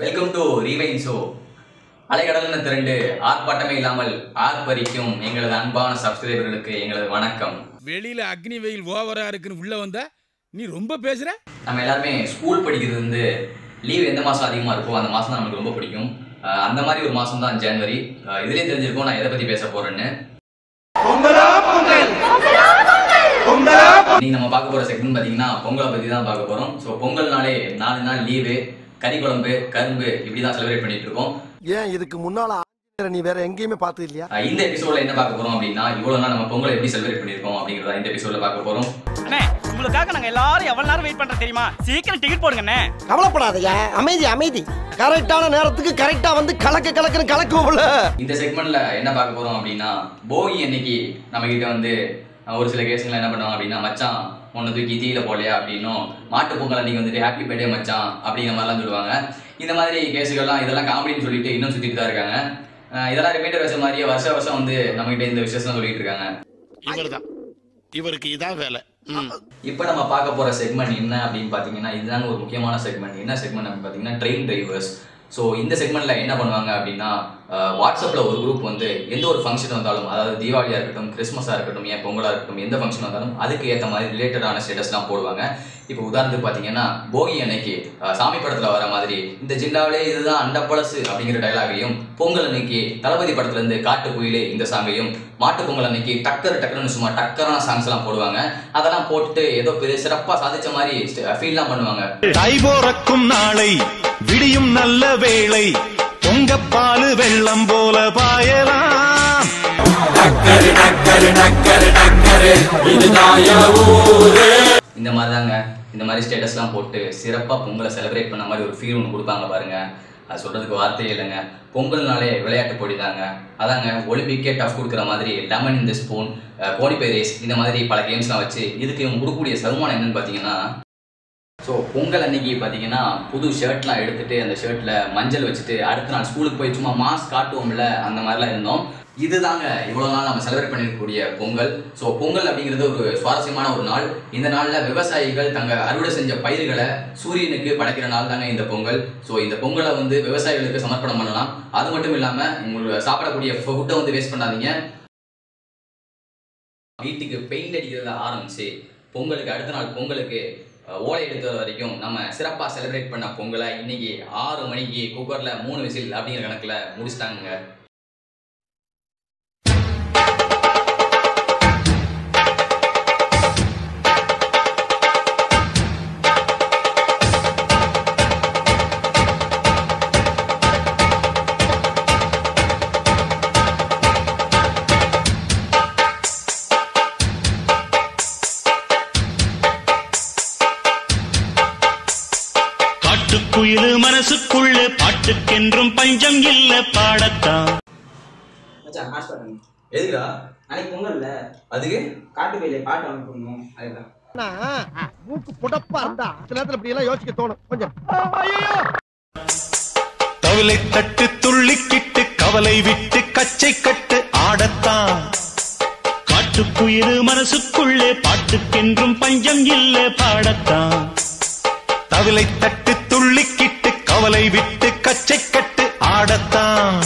Welcome to rewind show. அலைகடல்னு திரண்டு ஆர்ப்பாட்டமே இல்லாமல் ஆர்ப்பரிக்கும் எங்களது அன்பான சப்ஸ்கிரைபர்களுக்கு எங்களது வணக்கம். வெளியில அக்னி வெயில் ஓவரா இருக்குன்னு உள்ள வந்தா நீ ரொம்ப பேசுற. நம்ம எல்லாருமே ஸ்கூல் படிக்கிறது வந்து லீவ் எந்த மாதம் அதிகமாக இருக்கோ அந்த மாதம் தான் நமக்கு ரொம்ப பிடிக்கும். அந்த மாதிரி ஒரு மாதம் தான் ஜனவரி. இதுலேயே தெரிஞ்சிருக்கோம் நான் எதை பற்றி பேச போகிறேன்னு. நீ நம்ம பார்க்க போகிற செக்மெண்ட் பார்த்தீங்கன்னா பொங்கலை பற்றி தான் பார்க்க போகிறோம். ஸோ பொங்கல்னாலே 4 நாள் லீவு, கறி குழம்பு, கரும்பு இப்படி தான் செலிப்ரேட் பண்ணிட்டு இருக்கோம். ஏன் இதுக்கு முன்னால நீ வேற எங்கேயுமே பார்த்தது இல்லையா? இந்த எபிசோட்ல என்ன பார்க்க போறோம் அப்படின்னா, இவ்வளவு நாள் நம்ம பொங்கலை எப்படி செலிப்ரேட் பண்ணிருக்கோம் அப்படிங்கறத இந்த எபிசோட்ல பார்க்க போறோம். அண்ணே, உங்களுக்காக நாங்க எல்லாரும் எவ்வளவு நேரம் வெயிட் பண்றோம் தெரியுமா? சீக்கிரம் டிக்கெட் போடுங்க அண்ணே. கவலைப்படாதயா, அமைதி அமைதி. கரெக்டான நேரத்துக்கு கரெக்டா வந்து கலக்குன்னு கலக்குவோம்ல. இந்த செக்மெண்ட்ல என்ன பார்க்க போறோம் அப்படின்னா, போகி அன்னைக்கு நம்ம கிட்ட வந்து ஒரு சில கேஸுங்களை என்ன பண்ணுவாங்க அப்படின்னா, மச்சான் ஒன்று தூக்கி தீயில போடலையா அப்படின்னும், மாட்டு பொங்கல் அன்னைக்கு வந்துட்டு ஹாப்பி பர்த்டே மச்சான் அப்படிங்கிற மாதிரிலாம் சொல்லுவாங்க. இந்த மாதிரி கேஸுகள்லாம் இதெல்லாம் காமெடின்னு சொல்லிட்டு இன்னும் சுத்திட்டு தான் இருக்காங்க. இதெல்லாம் ரிப்பீட்டர் வச்ச மாதிரியே வருஷம் வந்து நம்ம கிட்ட இந்த விஷயம் சொல்லிட்டு இருக்காங்க. இவருக்கு இதான் வேலை. இப்போ நம்ம பார்க்க போற செக்மெண்ட் என்ன அப்படின்னு பாத்தீங்கன்னா, இதுதாங்க ஒரு முக்கியமான செக்மெண்ட். என்ன செக்மெண்ட் அப்படின்னு பாத்தீங்கன்னா, ட்ரெயின் டிரைவர்ஸ். ஸோ இந்த செக்மெண்ட்ல என்ன பண்ணுவாங்க அப்படின்னா, வாட்ஸ்அப்ல ஒரு குரூப் வந்து எந்த ஒரு ஃபங்க்ஷன் வந்தாலும், அதாவது தீபாவளியா இருக்கட்டும், கிறிஸ்மஸா இருக்கட்டும், ஏன் பொங்கலா இருக்கட்டும், எந்த ஃபங்க்ஷன் வந்தாலும் அதுக்கு ஏற்ற மாதிரி ரிலேட்டடான ஸ்டேட்டஸ்லாம் போடுவாங்க. இப்போ உதாரணத்துக்கு பார்த்தீங்கன்னா, போகி அன்னைக்கு சாமி படத்தில் வர மாதிரி இந்த ஜிண்டாவிலே இதுதான் அண்ட பழசு அப்படிங்கிற டைலாகையும், பொங்கல் அன்னைக்கு தளபதி படத்துல இருந்து காட்டு குயிலே இந்த சாங்கையும், மாட்டு பொங்கல் அன்னைக்கு டக்குன்னு சும்மா டக்கரான சாங்ஸ் எல்லாம் போடுவாங்க. அதெல்லாம் போட்டு ஏதோ பெரிய சிறப்பா சாதிச்ச மாதிரி ஃபீல்லாம் பண்ணுவாங்க. தை போறக்கும் நாளை விடியும் நல்ல வேளை, பொங்கப்பாலு வெள்ளம் போல பாயலாம். இந்த மாதிரி தாங்க, இந்த மாதிரி ஸ்டேட்டஸ்லாம் போட்டு சிறப்பாக பொங்கலை செலிப்ரேட் பண்ண மாதிரி ஒரு ஃபீல் ஒன்று கொடுப்பாங்க பாருங்க. அது சொல்றதுக்கு வார்த்தையே இல்லைங்க. பொங்கல்னாலே விளையாட்டு போட்டி தாங்க. அதாங்க ஒலிம்பிக்கே டஃப் கொடுக்குற மாதிரி லெமன் இந்த ஸ்பூன், கோணிப்பை ரேஸ், இந்த மாதிரி பல கேம்ஸ்லாம் வச்சு இதுக்கு இவங்க கொடுக்கக்கூடிய சகுமானம் என்னன்னு பார்த்தீங்கன்னா, ஸோ பொங்கல் அன்னைக்கு பார்த்தீங்கன்னா புது ஷர்ட்லாம் எடுத்துட்டு அந்த ஷர்ட்டில் மஞ்சள் வச்சுட்டு அடுத்த நாள் ஸ்கூலுக்கு போய் சும்மா மாஸ்க் காட்டுவோம்ல, அந்த மாதிரிலாம் இருந்தோம். இதுதாங்க இவ்வளோ நாள் நம்ம செலிப்ரேட் பண்ணிருக்கக்கூடிய பொங்கல். ஸோ பொங்கல் அப்படிங்கிறது ஒரு சுவாரஸ்யமான ஒரு நாள். இந்த நாளில் விவசாயிகள் தங்கள் அறுவடை செஞ்ச பயிர்களை சூரியனுக்கு படைக்கிற நாள் தாங்க இந்த பொங்கல். ஸோ இந்த பொங்கலை வந்து விவசாயிகளுக்கு சமர்ப்பணம் பண்ணலாம். அது மட்டும் இல்லாமல் உங்களுக்கு சாப்பிடக்கூடிய ஃபுட்டை வந்து வேஸ்ட் பண்ணாதீங்க. வீட்டுக்கு பெயிண்ட் அடிக்கிறத ஆரம்பிச்சு பொங்கலுக்கு அடுத்த நாள் பொங்கலுக்கு ஓலை எடுக்கிற வரைக்கும் நம்ம சிறப்பாக செலிப்ரேட் பண்ண பொங்கலை இன்னைக்கு 6 மணிக்கு குக்கரில் 3 விசில் அப்படிங்கிற கணக்கில் முடிச்சிட்டாங்க. குயிலு மனசுக்குள்ள பாட்டுக்கென்றும் பஞ்சம் இல்ல பாடத்தான். எதுக்குடா? நாளைக்கு பொங்கல்ல, அதுக்கு காட்டு பயில பாட்டு வாங்க போடணும். அதுதான் மூக்கு புடப்பா இருந்தா சில நேரத்துல இப்படி எல்லாம் யோசிக்க தோணும் கொஞ்சம். தவளை தட்டு துள்ளிக்கிட்டு கவலை விட்டு கச்சை கட்டு ஆடத்தான். காட்டுக்குயிலு மனசுக்குள்ளே பாட்டுக்கென்றும் பஞ்சம் இல்ல பாடத்தான். தவளை தட்டு துள்ளிக்கிட்டு கவலை விட்டு கச்சை கட்டு ஆடத்தான்.